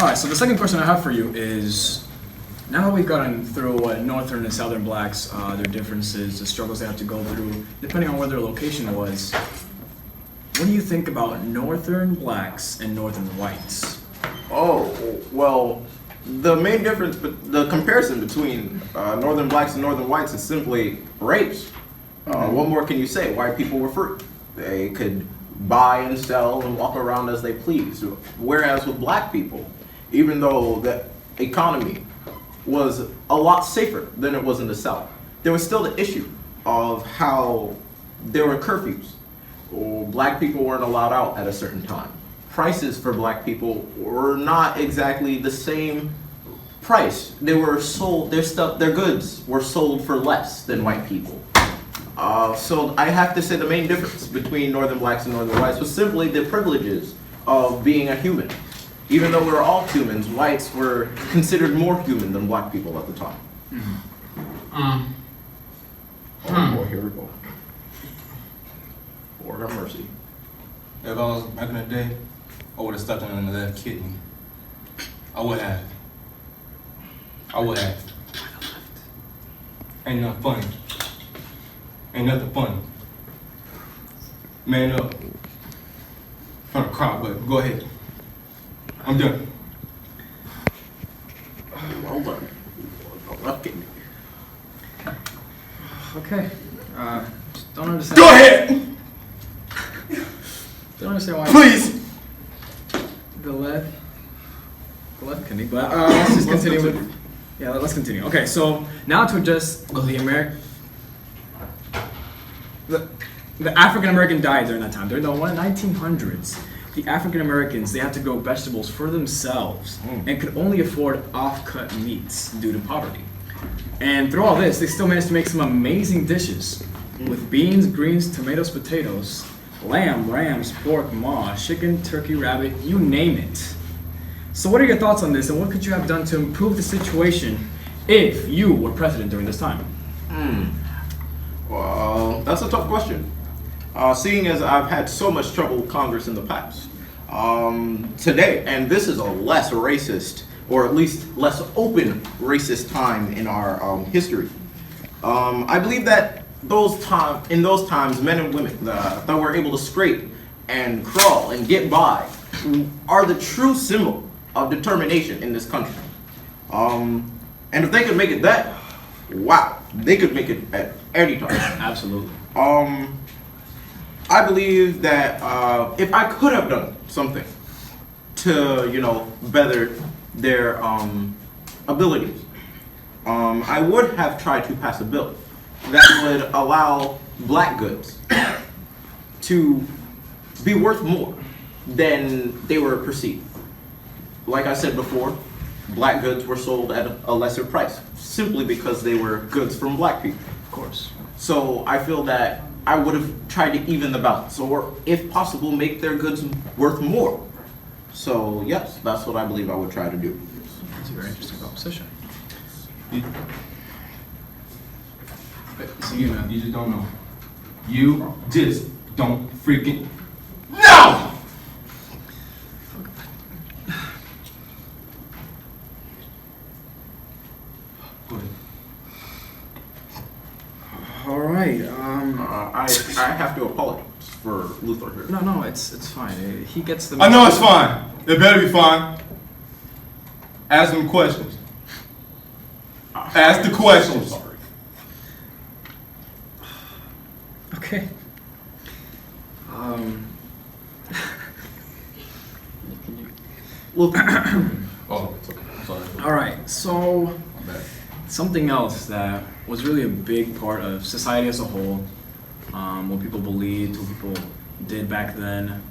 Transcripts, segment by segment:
All right, so the second question I have for you is, now that we've gotten through what Northern and Southern blacks, their differences, the struggles they have to go through, depending on where their location was, what do you think about Northern blacks and Northern whites? Oh, well, the main difference, the comparison between Northern blacks and Northern whites is simply race. What more can you say? White people were free. They could buy and sell and walk around as they please. Whereas with black people, even though the economy was a lot safer than it was in the South, there was still the issue of how there were curfews. Black people weren't allowed out at a certain time. Prices for black people were not exactly the same price. They were sold, their goods were sold for less than white people. So I have to say the main difference between Northern blacks and Northern whites was simply the privileges of being a human. Even though we were all humans, whites were considered more human than black people at the time. Oh boy, here we go. Lord have mercy. If I was back in the day, I would have stepped on the left kidney. I would have. Ain't nothing funny. Ain't nothing funny. Man up. I'm gonna cry, but go ahead. I'm done. Well done. Left kidney. Okay. Just don't understand. Go ahead! Don't understand why. Please! The left kidney, but let's just continue with. Yeah, let's continue. Okay, so now to just the African American diet during that time. During the 1900s, the African Americans, they had to grow vegetables for themselves and could only afford off-cut meats due to poverty. And through all this, they still managed to make some amazing dishes with beans, greens, tomatoes, potatoes, lamb, rams, pork, mosh, chicken, turkey, rabbit, you name it. So what are your thoughts on this, and what could you have done to improve the situation if you were president during this time? Well, that's a tough question. Seeing as I've had so much trouble with Congress in the past, today, and this is a less racist, or at least less open racist time in our history, I believe that in those times, men and women that were able to scrape and crawl and get by are the true symbol of determination in this country. And if they could make it that, wow, they could make it at any time. Absolutely. I believe that if I could have done something to, better their abilities, I would have tried to pass a bill that would allow black goods to be worth more than they were perceived. Like I said before, black goods were sold at a lesser price simply because they were goods from black people. Of course. So I feel that I would have tried to even the balance, or if possible, make their goods worth more. So yes, that's what I believe I would try to do. That's a very interesting proposition. So you just don't know. You just don't freaking know! Go ahead. All right. I have to apologize for Luther here. No, it's fine. He gets the. I know it's fine. It better be fine. Ask them questions. Ask the questions. So sorry. Okay. Look. Oh, it's okay. I'm sorry. All right. So I'm bad. something else that was really a big part of society as a whole, what people believed, what people did back then,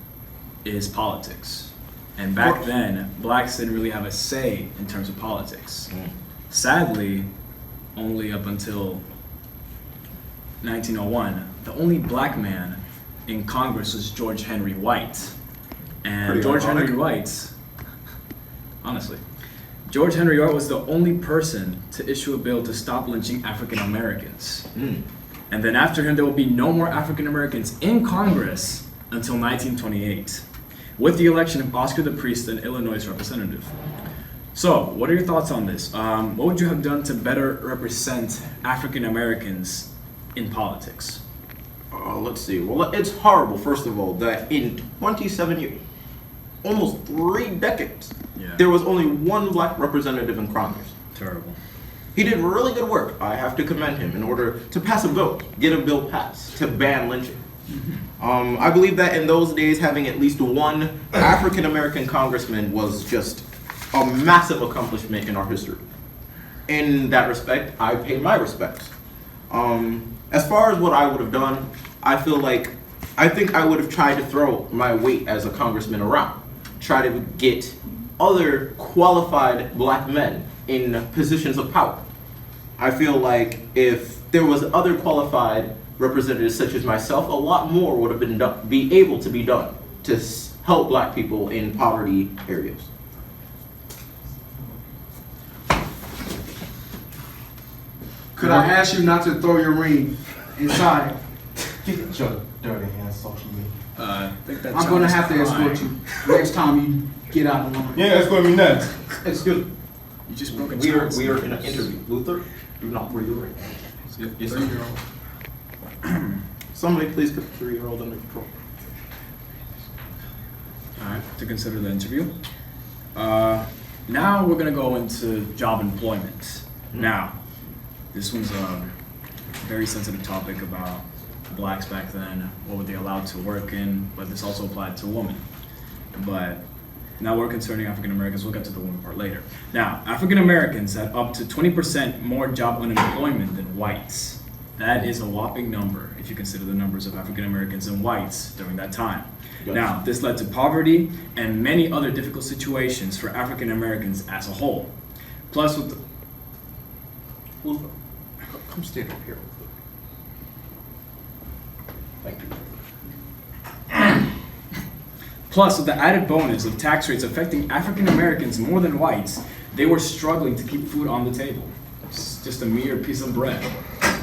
is politics. And back then, blacks didn't really have a say in terms of politics. Sadly, only up until 1901, the only black man in Congress was George Henry White. And Pretty George ironic. Henry White, honestly, George Henry White was the only person to issue a bill to stop lynching African Americans. And then after him, there will be no more African Americans in Congress until 1928, with the election of Oscar the Priest an Illinois representative. So, what are your thoughts on this? What would you have done to better represent African Americans in politics? Let's see. Well, it's horrible, first of all, that in 27 years, almost 3 decades, Yeah. there was only one black representative in Congress. Terrible. He did really good work. I have to commend him in order to pass a vote, get a bill passed to ban lynching. I believe that in those days, having at least one African American congressman was just a massive accomplishment in our history. In that respect, I pay my respects. As far as what I would have done, I think I would have tried to throw my weight as a congressman around, try to get other qualified black men in positions of power. I feel like if there was other qualified representatives such as myself, a lot more would have be able to be done to help black people in poverty areas. Could I ask you not to throw your ring inside? Get your dirty hands off of me. I think that I'm going to sounds have to crying. escort you next time you get out of line. Yeah, that's going to be nuts. Excuse me. You just broke a We are tonsil. in an interview. Luther, do not wear your ring. Yes, sir. Somebody please put the 3-year-old under control. Alright, to consider the interview. Now we're gonna go into job employment. Now, this one's a very sensitive topic about blacks back then, what were they allowed to work in, but this also applied to women. But now we're concerning African Americans, we'll get to the women part later. Now, African Americans had up to 20% more job unemployment than whites. That is a whopping number if you consider the numbers of African Americans and whites during that time. Yes. Now, this led to poverty and many other difficult situations for African Americans as a whole. Plus, with the, Luther, come stand over here. Thank you. Plus, with the added bonus of tax rates affecting African Americans more than whites, they were struggling to keep food on the table. It's just a mere piece of bread.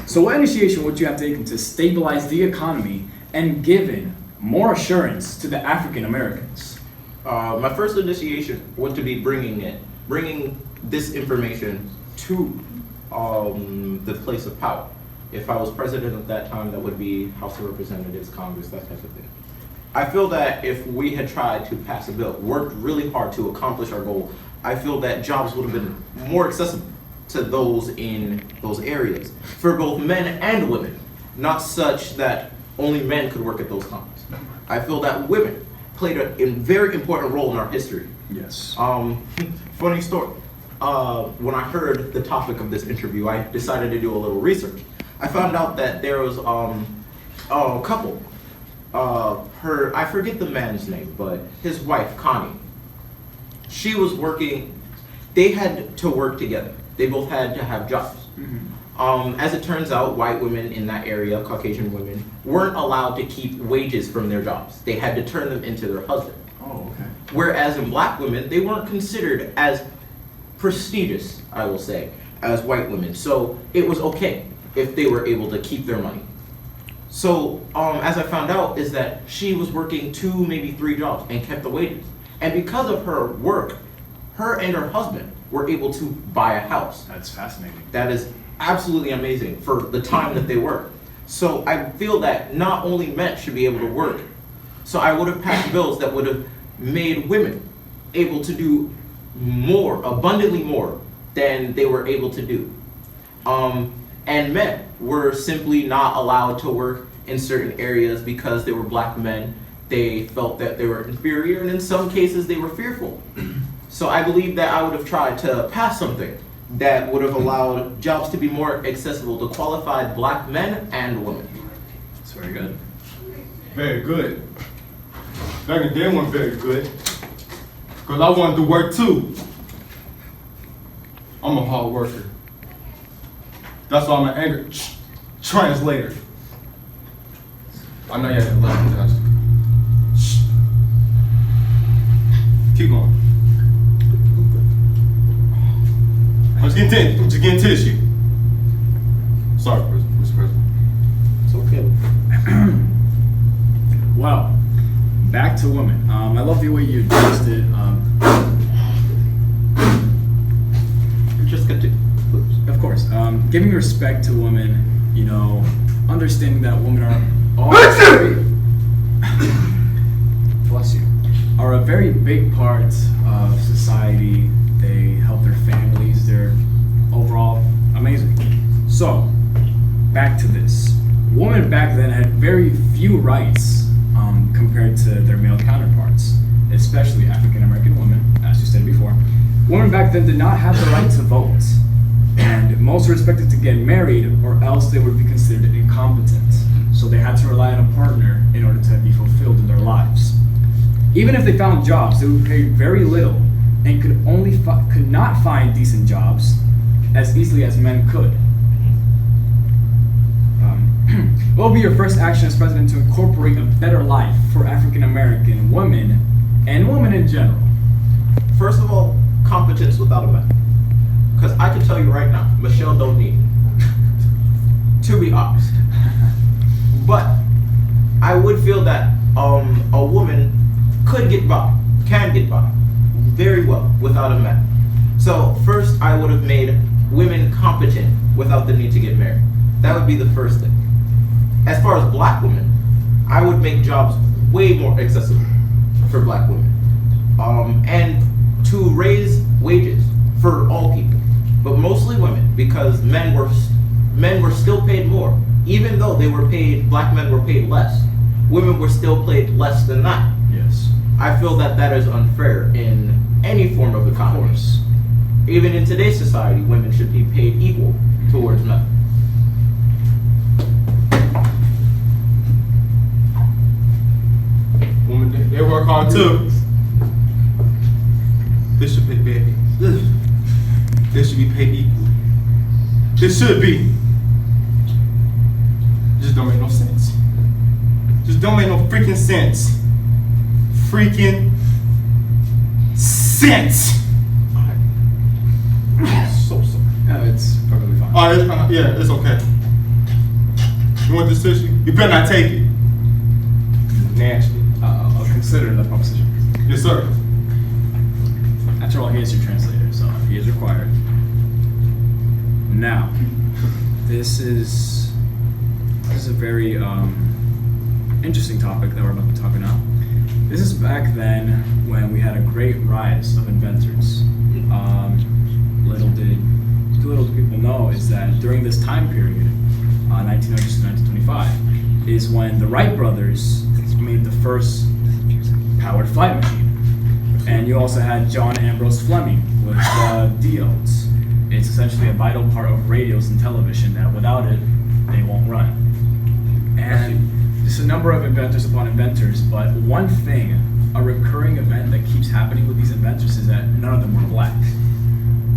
So what initiation would you have taken to stabilize the economy and given more assurance to the African Americans? My first initiation would to be bringing this information to the place of power. If I was president at that time, that would be House of Representatives, Congress, that type of thing. I feel that if we had tried to pass a bill, worked really hard to accomplish our goal, I feel that jobs would have been more accessible to those in those areas for both men and women, not such that only men could work at those times. I feel that women played a very important role in our history. Yes. Funny story. When I heard the topic of this interview, I decided to do a little research. I found out that there was a couple. I forget the man's name, but his wife, Connie. She was working. They had to work together. They both had to have jobs. As it turns out, white women in that area, Caucasian women, weren't allowed to keep wages from their jobs. They had to turn them into their husband. Oh, okay. Whereas in black women, they weren't considered as prestigious, I will say, as white women. So it was okay if they were able to keep their money. So as I found out is that she was working 2, maybe 3 jobs and kept the wages. And because of her work, her and her husband were able to buy a house. That's fascinating. That is absolutely amazing for the time that they work. So I feel that not only men should be able to work, so I would have passed bills that would have made women able to do more, abundantly more, than they were able to do. And men were simply not allowed to work in certain areas because they were black men. They felt that they were inferior, and in some cases they were fearful. So I believe that I would have tried to pass something that would have allowed jobs to be more accessible to qualified black men and women. That's very good. Very good. Back in the day wasn't very good. Because I wanted to work too. I'm a hard worker. That's why I'm an angry translator. I know you had to laugh. Keep going. I'm just getting tissue. Sorry, Mr. President. It's okay. Well, back to women. I love the way you addressed it. Just continue, please. Of course, giving respect to women, you know, understanding that women are all bless you, are a very big part of society. They help their families. They're overall amazing. So, back to this. Women back then had very few rights compared to their male counterparts, especially African American women, as you said before. Women back then did not have the right to vote, and most were expected to get married or else they would be considered incompetent. So they had to rely on a partner in order to be fulfilled in their lives. Even if they found jobs, they would pay very little and could not find decent jobs as easily as men could. What will be your first action as president to incorporate a better life for African American women and women in general? First of all, competence without a man. Because I can tell you right now, Michelle don't need it. To be honest. But I would feel that a woman can get by very well without a man. So first I would have made women competent without the need to get married. That would be the first thing. As far as black women, I would make jobs way more accessible for black women. And to raise wages for all people, but mostly women, because men were still paid more. Even though black men were paid less, women were still paid less than that. Yes. I feel that that is unfair in any form of economy. Of course. Even in today's society, women should be paid equal towards men. Women, they work hard too. They should pay baby. They should be paid equal. They should be. Just don't make no sense. Just don't make no freaking sense. Freaking sense. So sorry. No, it's perfectly fine. Oh, yeah, it's okay. You want this tissue? You better not take it. Nasty. I'll consider the proposition. Yes, sir. After all, he is your translator, so he is required. Now, this is a very interesting topic that we're about to talk about. This is back then when we had a great rise of inventors. Little do people know is that during this time period, 1900 to 1925, is when the Wright brothers made the first powered flight machine. And you also had John Ambrose Fleming with diodes. It's essentially a vital part of radios and television that without it, they won't run. And just a number of inventors upon inventors, but one thing, a recurring event that keeps happening with these inventors is that none of them were black.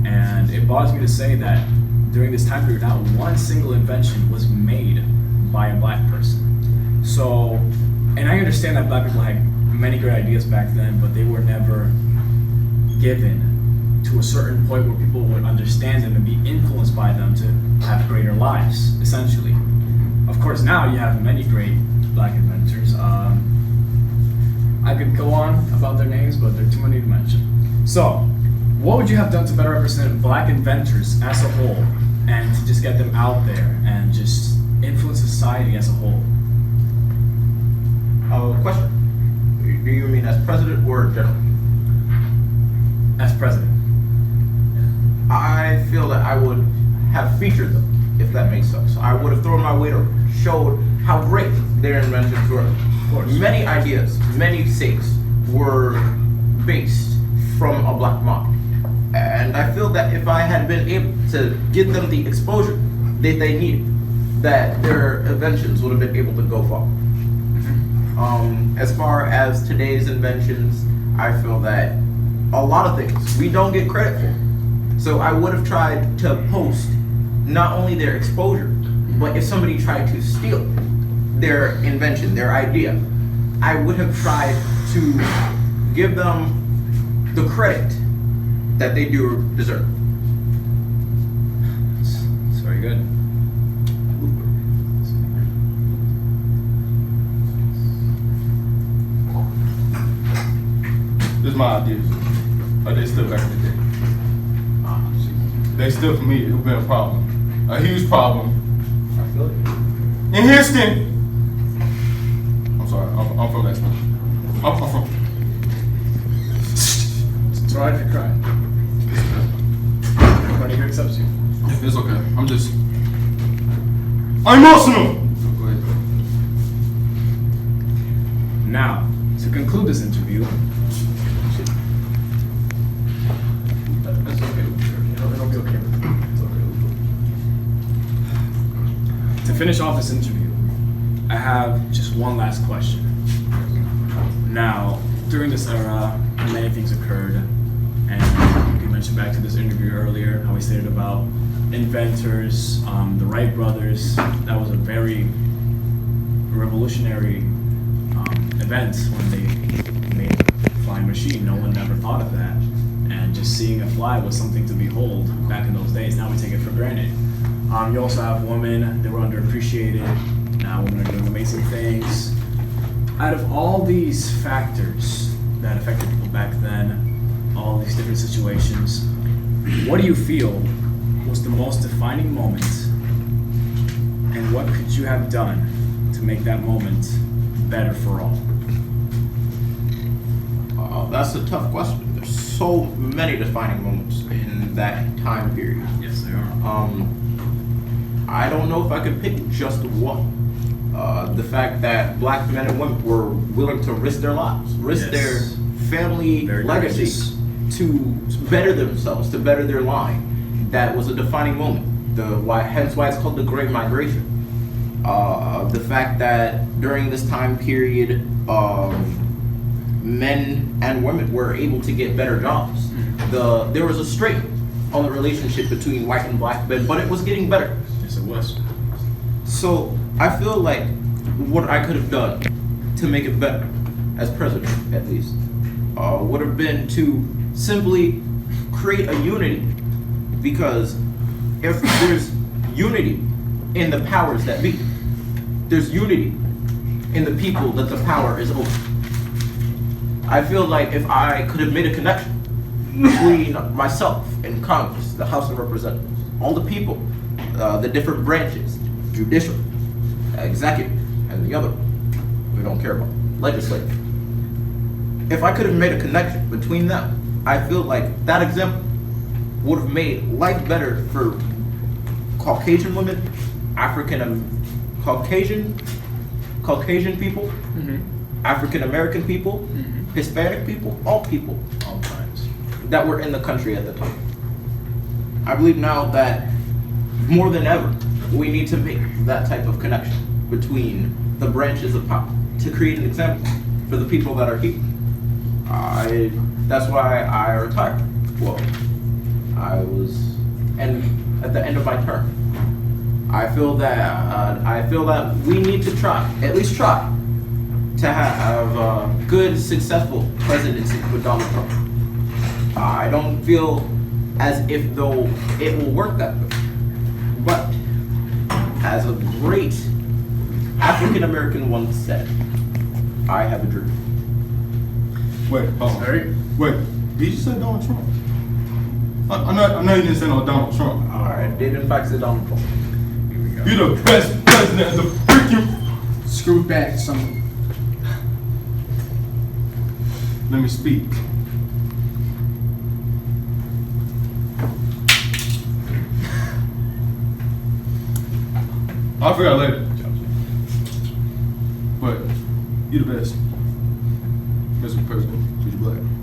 And it bothers me to say that during this time period, not one single invention was made by a black person. So, and I understand that black people had many great ideas back then, but they were never given to a certain point where people would understand them and be influenced by them to have greater lives, essentially. Of course, now you have many great black inventors. I could go on about their names, but there are too many to mention. So, what would you have done to better represent black inventors as a whole and to just get them out there and just influence society as a whole? Question. Do you mean as president or general? As president. I feel that I would have featured them, if that makes sense. I would have thrown my weight or showed how great their inventions were. Of course. Many ideas, many things were based from a black mind. And I feel that if I had been able to give them the exposure that they needed, that their inventions would have been able to go far. As far as today's inventions, I feel that a lot of things we don't get credit for. So I would have tried to post not only their exposure, but if somebody tried to steal their invention, their idea, I would have tried to give them the credit that they do deserve. It's very good. still for me, it would be a problem. A huge problem. I feel it. In Houston. I'm sorry, I'm from Lexington. I'm from. It's alright if you cry. Nobody here accepts you. It's okay. I'm emotional. Go ahead. Now, to conclude this interview, That's okay. it'll be okay. It's okay. To finish off this interview, I have just one last question. Now, during this era, many things occurred, and you mentioned back to this interview earlier how we stated about inventors, the Wright brothers. That was a very revolutionary event when they made a flying machine. No one ever thought of that, and just seeing it fly was something to behold back in those days. Now we take it for granted. You also have women that were underappreciated. Now women are doing amazing things. Out of all these factors that affected people back then, all these different situations, what do you feel was the most defining moment, and what could you have done to make that moment better for all? That's a tough question. There's so many defining moments in that time period. Yes, they are. I don't know if I could pick just one. The fact that black men and women were willing to risk their lives, risk Yes. their family Very legacy courageous. to better themselves, to better their line. That was a defining moment. Hence why it's called the Great Migration. The fact that during this time period, men and women were able to get better jobs. There was a strain on the relationship between white and black men, but it was getting better. Yes, it was. So I feel like what I could have done to make it better, as president at least, would have been to simply create a unity. Because if there's unity in the powers that be, there's unity in the people that the power is over. I feel like if I could have made a connection between myself and Congress, the House of Representatives, all the people, the different branches, judicial, executive, and the other, we don't care about, legislative. If I could have made a connection between them, I feel like that example would have made life better for Caucasian women, Caucasian people, African American people, Hispanic people, all kinds that were in the country at the time. I believe now that more than ever, we need to make that type of connection between the branches of power to create an example for the people that are here. That's why I retired. Well, and at the end of my term, I feel that we need to at least try to have a good, successful presidency with Donald Trump. I don't feel as if though it will work that way, but as a great African American once said, I have a dream. Wait, Sorry? Wait, did you say Donald Trump? I know you didn't say no Donald Trump. All right, did in fact say Donald Trump. Here we go. You're the best president of the freaking. Screw back some. Let me speak. I'll figure out later. But you the best, Mr. President, because you're black.